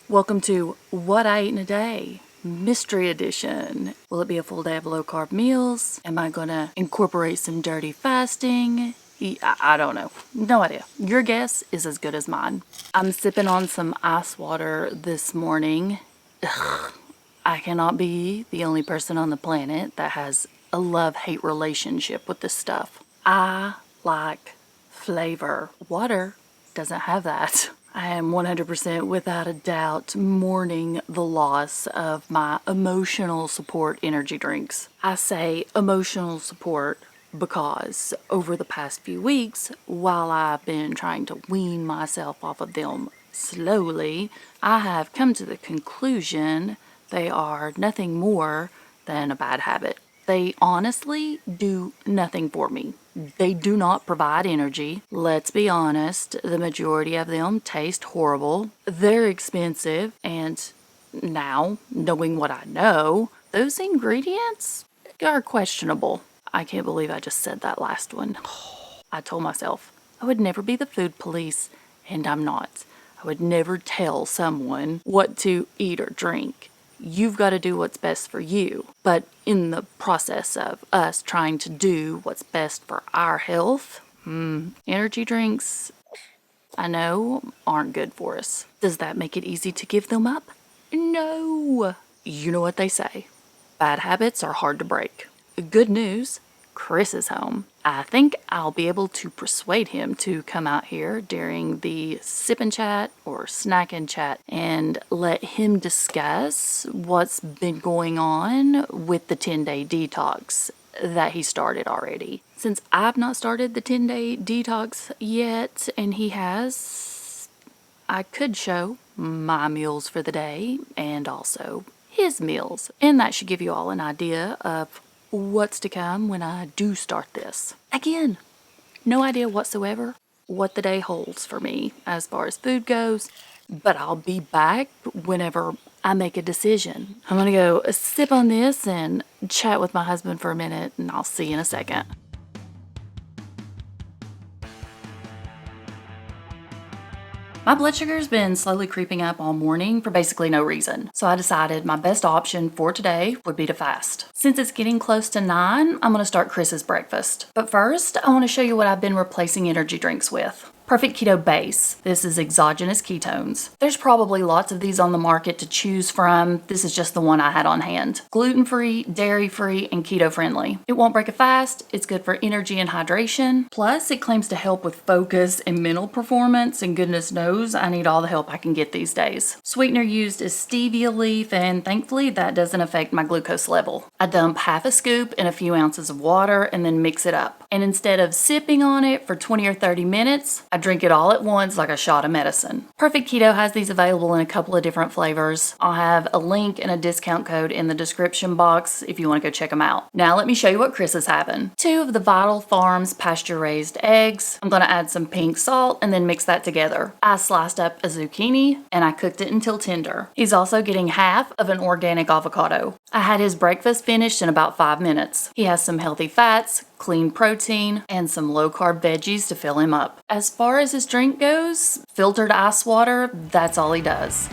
Welcome to What I Eat in a Day, Mystery Edition. Will it be a full day of low-carb meals? Am I going to incorporate some dirty fasting? I don't know. No idea. Your guess is as good as mine. I'm sipping on some ice water this morning. Ugh, I cannot be the only person on the planet that has a love-hate relationship with this stuff. I like flavor. Water doesn't have that. I am 100% without a doubt mourning the loss of my emotional support energy drinks. I say emotional support because over the past few weeks, while I've been trying to wean myself off of them slowly, I have come to the conclusion they are nothing more than a bad habit. They honestly do nothing for me. They do not provide energy. Let's be honest, the majority of them taste horrible. They're expensive, and now, knowing what I know, those ingredients are questionable. I can't believe I just said that last one. I told myself I would never be the food police, and I'm not. I would never tell someone what to eat or drink. You've got to do what's best for you. But in the process of us trying to do what's best for our health, energy drinks, I know, aren't good for us. Does that make it easy to give them up? No. You know what they say. Bad habits are hard to break. Good news, Chris is home. I think I'll be able to persuade him to come out here during the sip and chat or snack and chat and let him discuss what's been going on with the 10-day detox that he started already. Since I've not started the 10-day detox yet and he has, I could show my meals for the day and also his meals. And that should give you all an idea of what's to come when I do start this. Again, no idea whatsoever what the day holds for me as far as food goes, but I'll be back whenever I make a decision. I'm gonna go sip on this and chat with my husband for a minute, and I'll see you in a second. My blood sugar's been slowly creeping up all morning for basically no reason. So I decided my best option for today would be to fast. Since it's getting close to 9, I'm gonna start Chris's breakfast. But first, I wanna show you what I've been replacing energy drinks with. Perfect Keto Base. This is exogenous ketones. There's probably lots of these on the market to choose from. This is just the one I had on hand. Gluten-free, dairy-free, and keto-friendly. It won't break a fast. It's good for energy and hydration. Plus, it claims to help with focus and mental performance, and goodness knows I need all the help I can get these days. Sweetener used is stevia leaf, and thankfully that doesn't affect my glucose level. I dump half a scoop in a few ounces of water and then mix it up. And instead of sipping on it for 20 or 30 minutes, I drink it all at once like a shot of medicine. Perfect Keto has these available in a couple of different flavors. I'll have a link and a discount code in the description box if you want to go check them out. Now let me show you what Chris is having. 2 of the Vital Farms pasture-raised eggs. I'm going to add some pink salt and then mix that together. I sliced up a zucchini and I cooked it until tender. He's also getting half of an organic avocado. I had his breakfast finished in about 5 minutes. He has some healthy fats, clean protein, and some low-carb veggies to fill him up. As far as his drink goes, filtered ice water, that's all he does.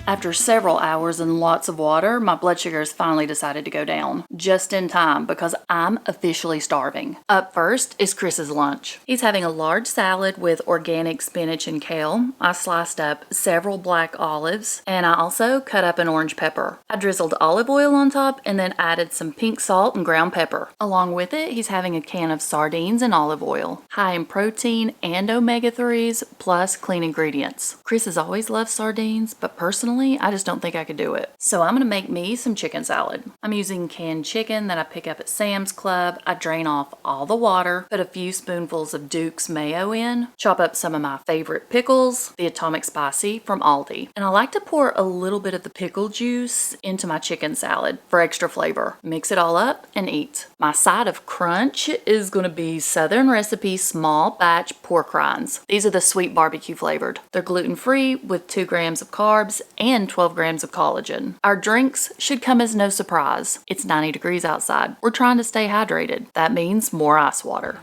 After several hours and lots of water, my blood sugar has finally decided to go down. Just in time because I'm officially starving. Up first is Chris's lunch. He's having a large salad with organic spinach and kale. I sliced up several black olives and I also cut up an orange pepper. I drizzled olive oil on top and then added some pink salt and ground pepper. Along with it, he's having a can of sardines and olive oil. High in protein and omega-3s plus clean ingredients. Chris has always loved sardines, but personally, I just don't think I could do it. So I'm gonna make me some chicken salad. I'm using canned chicken that I pick up at Sam's Club. I drain off all the water, put a few spoonfuls of Duke's mayo in, chop up some of my favorite pickles, the Atomic Spicy from Aldi. And I like to pour a little bit of the pickle juice into my chicken salad for extra flavor. Mix it all up and eat. My side of crunch is gonna be Southern Recipe small batch pork rinds. These are the sweet barbecue flavored. They're gluten-free with 2 grams of carbs and 12 grams of collagen. Our drinks should come as no surprise. It's 90 degrees outside. We're trying to stay hydrated. That means more ice water.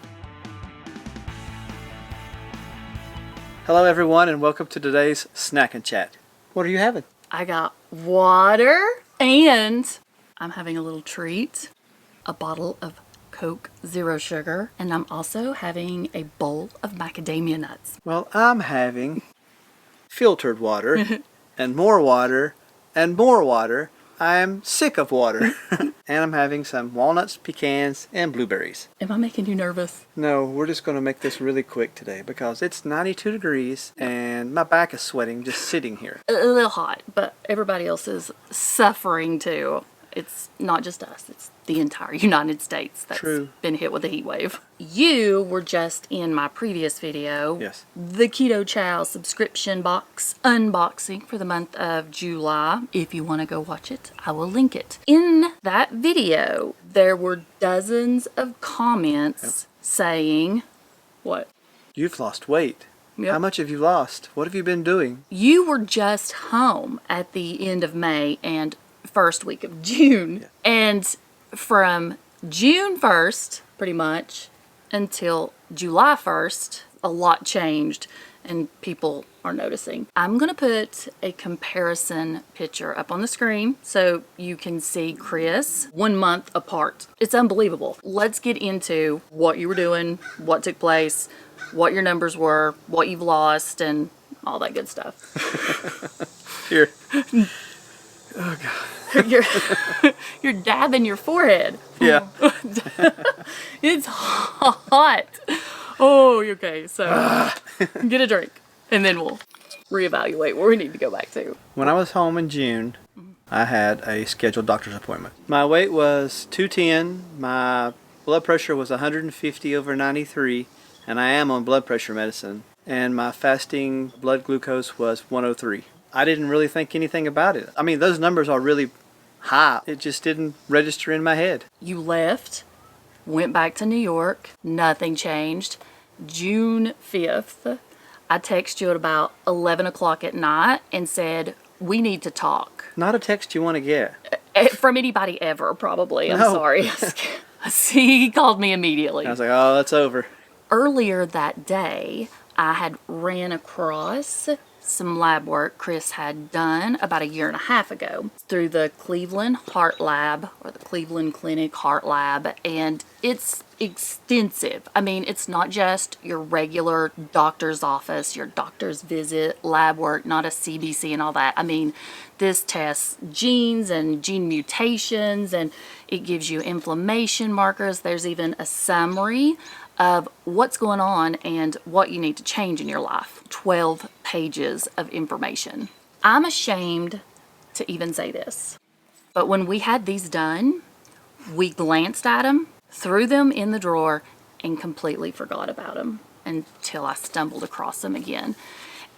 Hello everyone and welcome to today's Snack and Chat. What are you having? I got water and I'm having a little treat. A bottle of Coke Zero Sugar. And I'm also having a bowl of macadamia nuts. Well, I'm having filtered water and more water and more water. I'm sick of water. And I'm having some walnuts, pecans, and blueberries. Am I making you nervous? No, we're just going to make this really quick today because it's 92 degrees and my back is sweating just sitting here. A little hot, but everybody else is suffering too. It's not just us, it's the entire United States that's been hit with a heat wave. You were just in my previous video. Yes. The Keto Chow subscription box unboxing for the month of July. If you want to go watch it, I will link it. In that video, there were dozens of comments saying, what? You've lost weight. Yep. How much have you lost? What have you been doing? You were just home at the end of May and first week of June. Yeah. And from June 1st, pretty much, until July 1st, a lot changed and people are noticing. I'm going to put a comparison picture up on the screen so you can see Chris 1 month apart. It's unbelievable. Let's get into what you were doing, what took place, what your numbers were, what you've lost, and all that good stuff. Here. Oh, God. You're dabbing your forehead. Yeah. It's hot. Oh, okay. So get a drink and then we'll reevaluate where we need to go back to. When I was home in June, I had a scheduled doctor's appointment. My weight was 210. My blood pressure was 150/93, and I am on blood pressure medicine. And my fasting blood glucose was 103. I didn't really think anything about it. I mean, those numbers are really high. It just didn't register in my head. You left, went back to New York, nothing changed. June 5th, I texted you at about 11 o'clock at night and said, we need to talk. Not a text you want to get. From anybody ever, probably. I'm No. sorry. See, he called me immediately. I was like, oh, that's over. Earlier that day, I had ran across some lab work Chris had done about 1.5 years ago through the Cleveland Heart Lab or the Cleveland Clinic Heart Lab, and it's extensive. I mean, it's not just your regular doctor's office, your doctor's visit, lab work, not a CBC and all that. I mean, this tests genes and gene mutations, and it gives you inflammation markers. There's even a summary of what's going on and what you need to change in your life. 12 pages of information. I'm ashamed to even say this, but when we had these done, we glanced at them, threw them in the drawer, and completely forgot about them until I stumbled across them again.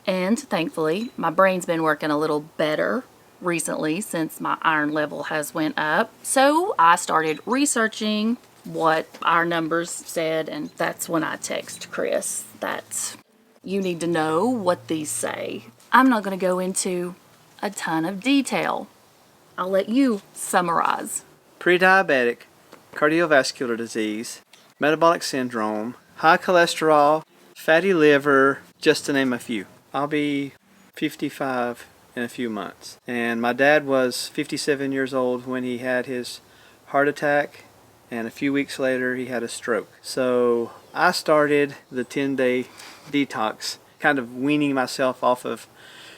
And thankfully, my brain's been working a little better recently since my iron level has went up. So I started researching what our numbers said, and that's when I text Chris that you need to know what these say. I'm not going to go into a ton of detail. I'll let you summarize. Pre-diabetic, cardiovascular disease, metabolic syndrome, high cholesterol, fatty liver, just to name a few. I'll be 55 in a few months. And my dad was 57 years old when he had his heart attack, and a few weeks later he had a stroke. So I started the 10-day detox, kind of weaning myself off of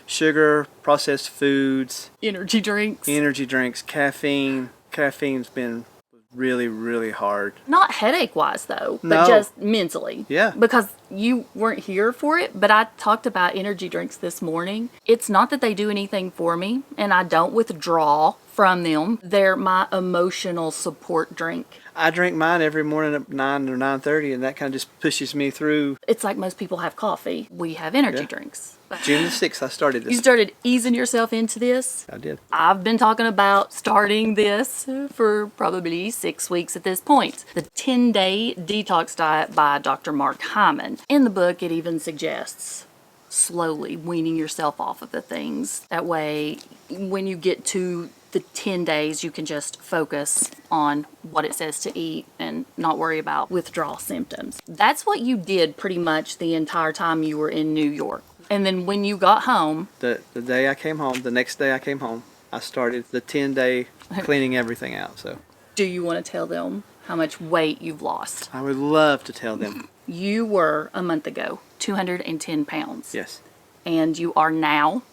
sugar, processed foods, Energy drinks. caffeine. Caffeine's been really, really hard. Not headache-wise, though, but No. just mentally. Yeah. Because you weren't here for it, but I talked about energy drinks this morning. It's not that they do anything for me, and I don't withdraw from them. They're my emotional support drink. I drink mine every morning at 9 or 9:30, and that kind of just pushes me through. It's like most people have coffee. We have energy drinks. June the 6th, I started this. You started easing yourself into this. I did. I've been talking about starting this for probably 6 weeks at this point. The 10-day detox diet by Dr. Mark Hyman. In the book, it even suggests slowly weaning yourself off of the things. That way, when you get to the 10 days you can just focus on what it says to eat and not worry about withdrawal symptoms. That's what you did pretty much the entire time you were in New York. And then when you got home, The day I came home, the next day I came home, I started the 10-day cleaning everything out. So do you want to tell them how much weight you've lost? I would love to tell them. You were a month ago 210 pounds. Yes. And you are now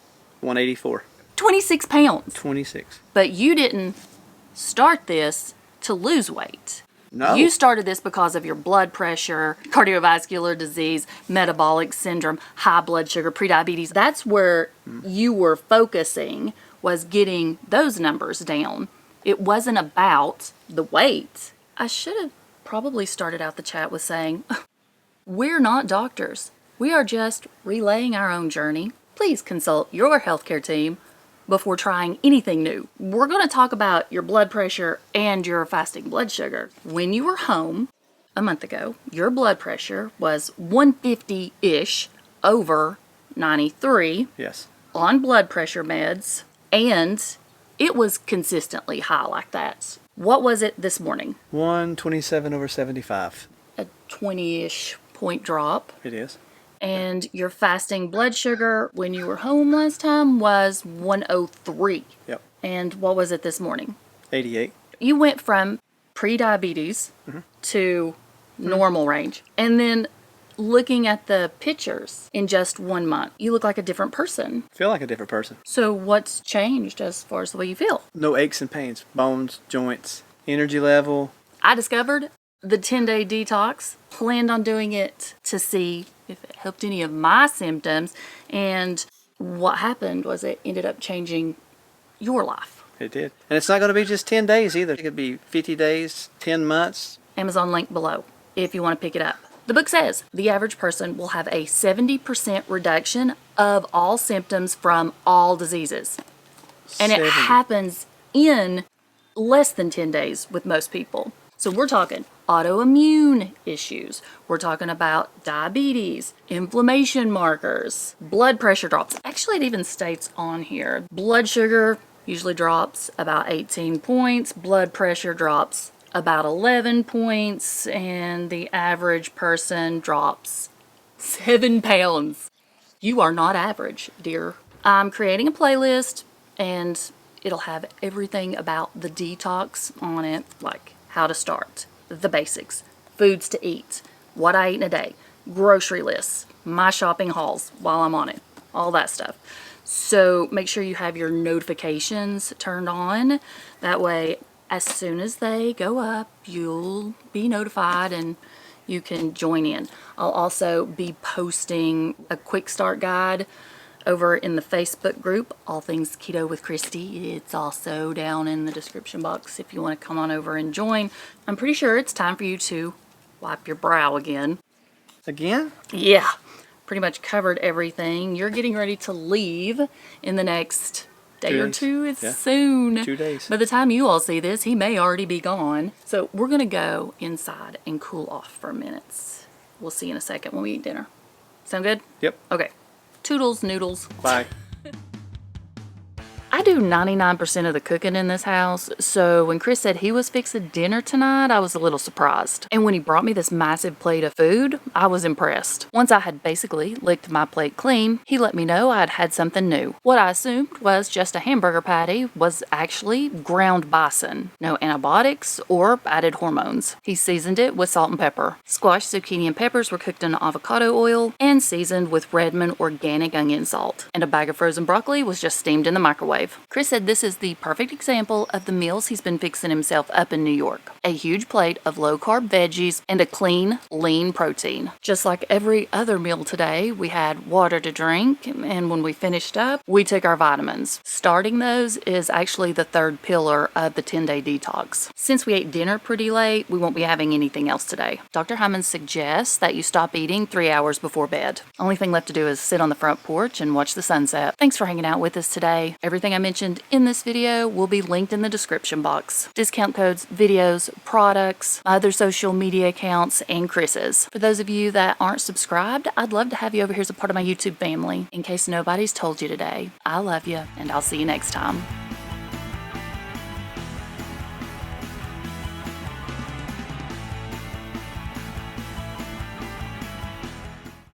184. 26 pounds. 26. But you didn't start this to lose weight. No. You started this because of your blood pressure, cardiovascular disease, metabolic syndrome, high blood sugar, prediabetes. That's where you were focusing, was getting those numbers down. It wasn't about the weight. I should have probably started out the chat with saying, we're not doctors. We are just relaying our own journey. Please consult your healthcare team before trying anything new. We're going to talk about your blood pressure and your fasting blood sugar. When you were home a month ago, your blood pressure was 150-ish over 93 Yes. on blood pressure meds, and it was consistently high like that. What was it this morning? 127 over 75. A 20-ish point drop. It is. And your fasting blood sugar when you were home last time was 103. Yep. And what was it this morning? 88. You went from pre-diabetes to normal range. And then looking at the pictures in just 1 month, you look like a different person. Feel like a different person. So what's changed as far as the way you feel? No aches and pains. Bones, joints, energy level. I discovered the 10-day detox, planned on doing it to see if it helped any of my symptoms. And what happened was it ended up changing your life. It did. And it's not going to be just 10 days either. It could be 50 days, 10 months. Amazon link below if you want to pick it up. The book says the average person will have a 70% reduction of all symptoms from all diseases. And it 70. happens in less than 10 days with most people. So we're talking autoimmune issues. We're talking about diabetes, inflammation markers, blood pressure drops. Actually, it even states on here, blood sugar usually drops about 18 points. Blood pressure drops about 11 points. And the average person drops 7 pounds. You are not average, dear. I'm creating a playlist and it'll have everything about the detox on it, like how to start, the basics, foods to eat, what I eat in a day, grocery lists, my shopping hauls while I'm on it, all that stuff. So make sure you have your notifications turned on. That way, as soon as they go up, you'll be notified and you can join in. I'll also be posting a quick start guide over in the Facebook group, All Things Keto with Kristi. It's also down in the description box if you want to come on over and join. I'm pretty sure it's time for you to wipe your brow again. Again? Yeah, pretty much covered everything. You're getting ready to leave in the next day 2 or days. 2. It's Yeah. soon. 2 days. By the time you all see this, he may already be gone. So we're going to go inside and cool off for a minute. We'll see you in a second when we eat dinner. Sound good? Yep. Okay. Toodles, noodles. Bye. I do 99% of the cooking in this house, so when Chris said he was fixing dinner tonight, I was a little surprised. And when he brought me this massive plate of food, I was impressed. Once I had basically licked my plate clean, he let me know I'd had something new. What I assumed was just a hamburger patty was actually ground bison. No antibiotics or added hormones. He seasoned it with salt and pepper. Squash, zucchini, and peppers were cooked in avocado oil and seasoned with Redmond organic onion salt. And a bag of frozen broccoli was just steamed in the microwave. Chris said this is the perfect example of the meals he's been fixing himself up in New York. A huge plate of low-carb veggies and a clean, lean protein. Just like every other meal today, we had water to drink, and when we finished up, we took our vitamins. Starting those is actually the third pillar of the 10-day detox. Since we ate dinner pretty late, we won't be having anything else today. Dr. Hyman suggests that you stop eating 3 hours before bed. Only thing left to do is sit on the front porch and watch the sunset. Thanks for hanging out with us today. Everything I mentioned in this video will be linked in the description box. Discount codes, videos, products, other social media accounts, and Chris's. For those of you that aren't subscribed, I'd love to have you over here as a part of my YouTube family. In case nobody's told you today, I love you, and I'll see you next time.